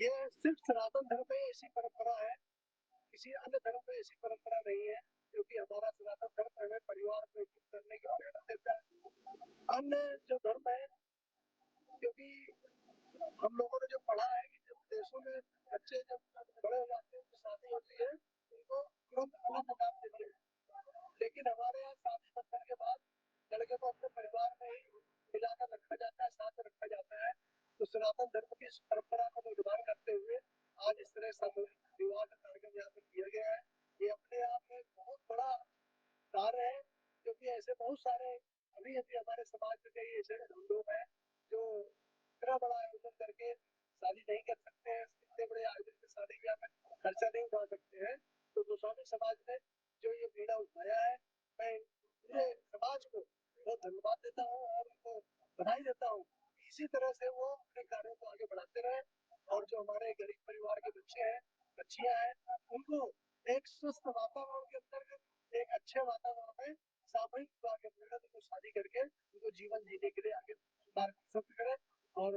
ये सिर्फ सनातन धर्म में ऐसी परंपरा है, किसी अन्य धर्म में ऐसी परंपरा नहीं है, क्योंकि हमारा सनातन धर्म हमें परिवार को एकजुट करने की प्रेरणा देता है। अन्य जो धर्म है, क्योंकि हम लोगों ने जो पढ़ा है कि जब देशों में बच्चे जब बड़े हो जाते हैं, तो शादी होती है, उनको तुरंत अलग मकान देते हैं। लेकिन हमारे यहाँ शादी बंधन के बाद लड़के को अपने परिवार में ही मिलाकर रखा जाता है, साथ में रखा जाता है। तो सनातन धर्म की इस परंपरा को निर्माण करते हुए आज इस तरह सामूहिक विवाह का कार्यक्रम यहाँ पर किया गया है। ये अपने आप में बहुत बड़ा कार्य है, क्योंकि ऐसे बहुत सारे अभी अभी हमारे समाज में कई ऐसे लोग हैं जो इतना बड़ा आयोजन करके शादी नहीं कर सकते हैं, इतने बड़े आयोजन में शादी ब्याह में खर्चा नहीं उठा सकते हैं। तो गोस्वामी समाज ने जो ये बीड़ा उठाया है, मैं पूरे समाज को बहुत धन्यवाद देता हूँ और उनको बधाई देता हूँ। इसी तरह से वो अपने कार्यों को आगे बढ़ाते रहे, और जो हमारे गरीब परिवार के बच्चे हैं, बच्चियां हैं, उनको एक स्वस्थ वातावरण के अंतर्गत, एक अच्छे वातावरण में सामूहिक विवाह के अंतर्गत उनको शादी करके उनको जीवन जीने के लिए आगे मार्गदर्शन करें। और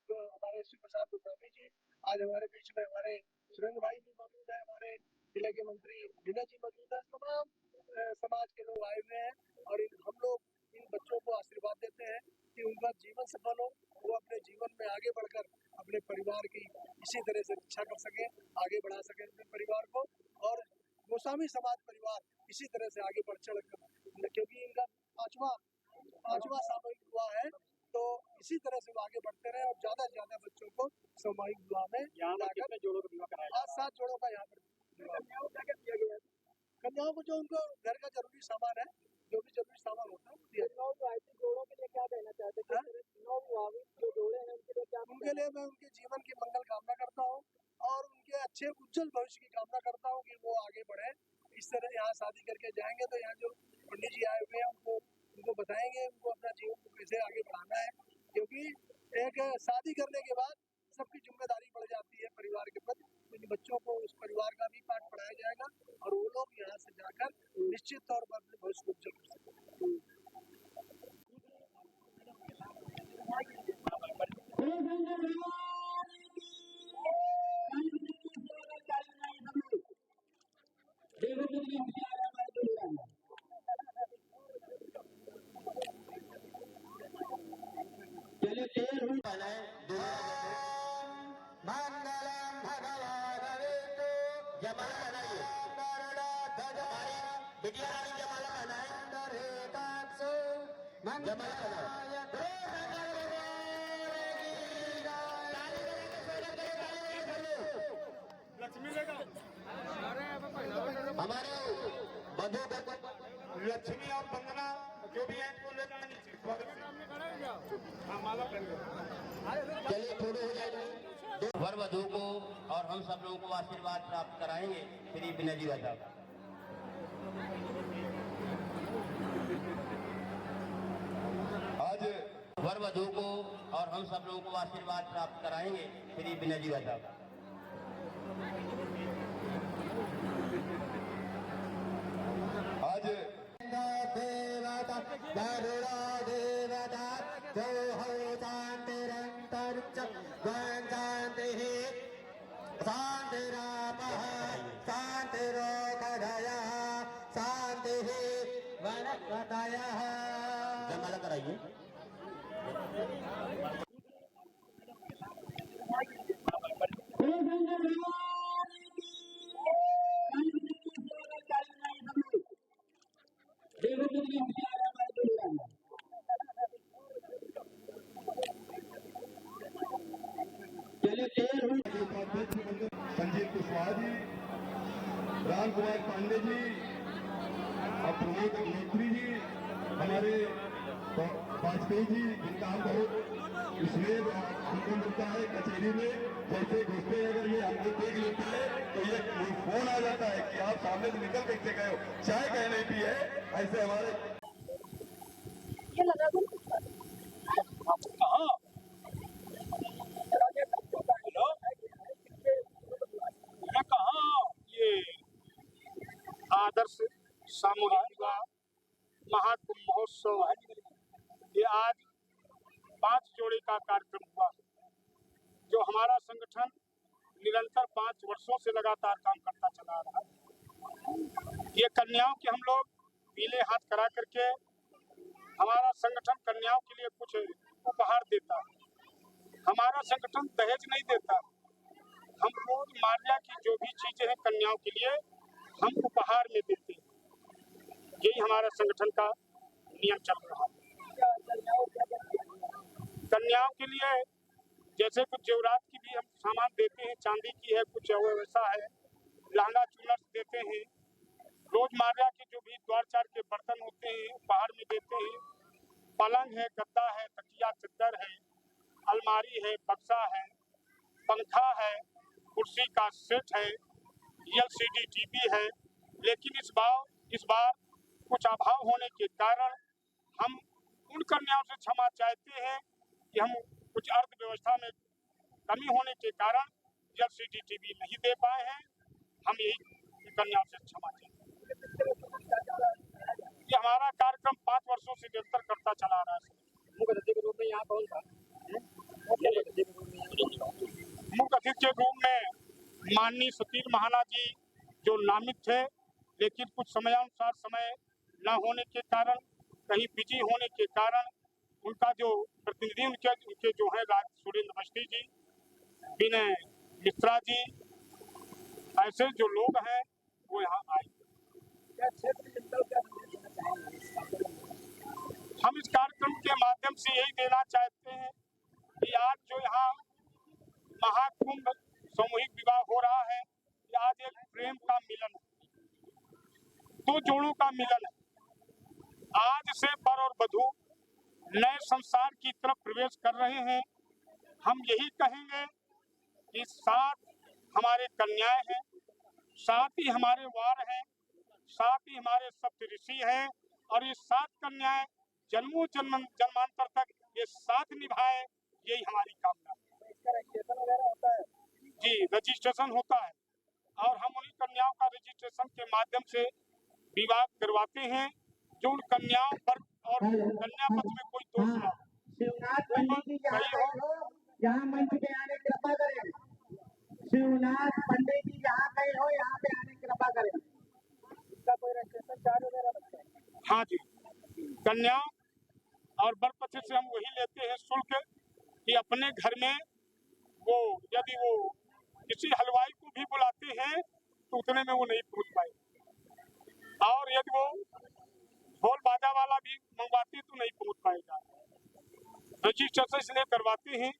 जो हमारे श्री प्रसाद गोस्वामी जी आज हमारे बीच में, हमारे सुरेंद्र भाई जी मौजूद है, हमारे जिले के मंत्री मीना जी मौजूद है, तमाम समाज के लोग आए हुए हैं, और हम लोग इन बच्चों को आशीर्वाद देते हैं कि उनका जीवन सफल हो, वो अपने जीवन में आगे बढ़कर अपने परिवार की इसी तरह से रक्षा कर सके, आगे बढ़ा सके अपने परिवार को, और गोस्वामी समाज परिवार इसी तरह से आगे बढ़ चढ़ कर, क्योंकि इनका पांचवा सामूहिक विवाह है, तो इसी तरह से वो आगे बढ़ते रहे और ज्यादा से ज्यादा बच्चों को सामूहिक विवाह में लाकर जोड़ों का विवाह कराया, 7 जोड़ों का यहाँ पर कन्याओं का किया गया है। कन्याओं को जो उनको घर का जरूरी सामान है, जो भी जरूरी सामान होता है दिया जाता है। जोड़ों के लिए क्या कहना चाहते हैं? जो जोड़े हैं उनके लिए क्या? उनके लिए मैं उनके जीवन की मंगल कामना करता हूँ और उनके अच्छे उज्जवल भविष्य की कामना करता हूँ कि वो आगे बढ़े। इस तरह यहाँ शादी करके जाएंगे तो यहाँ जो पंडित जी आए हुए हैं उनको बताएंगे उनको अपना जीवन को कैसे आगे बढ़ाना है, क्योंकि एक शादी करने के बाद सबकी जिम्मेदारी बढ़ जाती है परिवार के प्रति। तो बच्चों को उस परिवार का भी पाठ पढ़ाया जाएगा और वो लोग यहाँ से जाकर निश्चित तौर पर अपने भविष्य को उज्जवल कर सकते हैं। मंगलम भगवान विष्णु जमाल बनाइए बिटिया रानी जमाल बनाए जमाल हमारे बधू लक्ष्मी और वंदना जो भी है उनको लेकर चलिए थोड़े हो जाएगा। वर वधू को और हम सब लोगों को आशीर्वाद प्राप्त कराएंगे श्री विनय जी साहब। आज वर वधू को और हम सब लोगों को आशीर्वाद प्राप्त कराएंगे श्री विनय जी साहब। आज देवता गरुड़ा देवता जो हो शांतिरंतरिक्ष शांति शांतिरापः शांतिरोषधयः शांतिः वनस्पतयः। जमाला कराइए। संजीव कुशवाहा जी, राम कुमार पांडे जी और प्रमोद अग्निहोत्री जी, हमारे वाजपेयी जी, जिनका हम बहुत इसलिए हमको मिलता है कचेरी में, जैसे घुसते अगर ये हमको देख लेता है तो ये फोन आ जाता है कि आप सामने से निकल कैसे गए हो, चाय कह नहीं पी है। ऐसे हमारे कहाँ ये आदर्श सामूहिक विवाह महाकुंभ महोत्सव है। ये आज 5 जोड़े का कार्यक्रम हुआ, जो हमारा संगठन निरंतर 5 वर्षों से लगातार काम करता चला आ रहा है। ये कन्याओं के हम लोग पीले हाथ करा करके हमारा संगठन कन्याओं के लिए कुछ उपहार देता है। हमारा संगठन दहेज नहीं देता। हम रोज मार्या की जो भी चीजें हैं कन्याओं के लिए हम उपहार में देते हैं। यही हमारा संगठन का नियम चल रहा है। कन्याओं के लिए जैसे कुछ जेवरात की भी हम सामान देते हैं, चांदी की है, कुछ वैसा है, लहंगा चुनर देते हैं। रोजमर्रा के जो भी द्वार चार के बर्तन होते हैं उपहार में देते हैं। पलंग है, गद्दा है, तकिया चद्दर है, अलमारी है, बक्सा है, पंखा है, कुर्सी का सेट है, LCD टीवी है। लेकिन इस बार कुछ अभाव होने के कारण हम उन कन्याओं से क्षमा चाहते हैं कि हम कुछ अर्थव्यवस्था में कमी होने के कारण LCD टीवी नहीं दे पाए हैं। हम यही कन्याओं से क्षमा चाहते हैं। ये हमारा कार्यक्रम 5 वर्षों से निरंतर करता चला आ रहा है। मुख्य अतिथि के रूप में यहाँ कौन था? मुख्य अतिथि के रूप में माननीय सतीश महाना जी जो नामित थे, लेकिन कुछ समयानुसार समय न होने के कारण, कहीं बिजी होने के कारण उनका जो प्रतिनिधि उनके जो है राज सुरेंद्र अवस्थी जी, विनय मिश्रा जी, ऐसे जो लोग हैं वो यहाँ आए। हम इस कार्यक्रम के माध्यम से यही देना चाहते हैं कि आज जो यहाँ महाकुंभ सामूहिक विवाह हो रहा है, आज एक प्रेम का मिलन है, दो जोड़ों का मिलन है। आज से वर और वधू नए संसार की तरफ प्रवेश कर रहे हैं। हम यही कहेंगे कि 7 हमारे कन्याएं हैं, 7 ही हमारे वार हैं, 7 ही हमारे सप्त ऋषि हैं, और ये 7 कन्याएं जन्मों जन्मांतर तक ये साथ निभाए, यही हमारी कामना है। जी, रजिस्ट्रेशन होता है और हम उन्हीं कन्याओं का रजिस्ट्रेशन के माध्यम से विवाह करवाते हैं जो उन कन्याओं पर और कन्या पक्ष में कोई दोष ना हो। शिवनाथ पंडित जी यहाँ मंच पे आने की कृपा करें। शिवनाथ पंडित जी जहाँ कहीं हो यहाँ पे आने की कृपा करें। इसका कोई रजिस्ट्रेशन चार्ज वगैरह लगता है? हाँ जी, कन्या और वर पक्ष से हम वही लेते हैं शुल्क कि अपने घर में वो यदि वो किसी हलवाई को भी बुलाते हैं तो उतने में वो नहीं पहुंच पाए, और यदि वो ढोल बाजा वाला भी मंगवाते तो नहीं पहुंच पाएगा। रजिस्ट्रेशन इसलिए करवाते हैं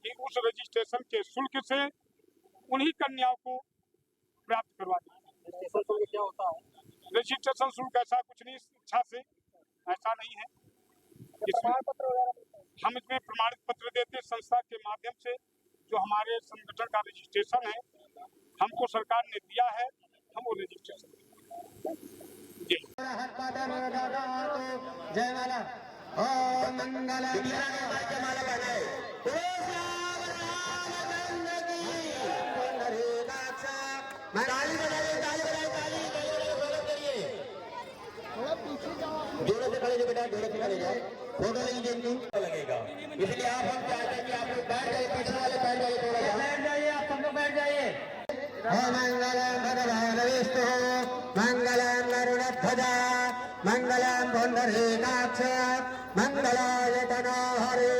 कि उस रजिस्ट्रेशन के शुल्क से उन्हीं कन्याओं को प्राप्त करवा देते हैं। क्या होता है रजिस्ट्रेशन शुल्क? ऐसा कुछ नहीं, इच्छा से ऐसा नहीं है। हम इसमें प्रमाणित पत्र देते संस्था के माध्यम से, जो हमारे संगठन का रजिस्ट्रेशन है हमको सरकार ने दिया है, हम वो रजिस्ट्रेशन जी। जय माला ओम मंगल जोड़े से खड़े जो बेटा, जोड़े से खड़े जाए, फोटो नहीं लगेगा, इसलिए आप हम चाहते हैं कि आप लोग बैठ जाइए, पीछे वाले बैठ जाइए, थोड़ा बैठ जाइए, आप सब लोग बैठ जाइए। मंगलम भगवान विष्णु मंगलम गरुड़ध्वजा मंगलम पुंडरीकाक्ष मंगलाय तनोहरि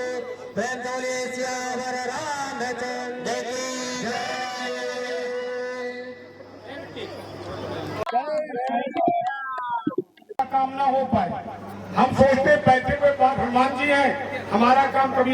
प्रेम बोले श्यावर रामचंद्र की काम ना हो पाए। हम सोचते बैठे हुए हनुमान जी हैं, हमारा काम कभी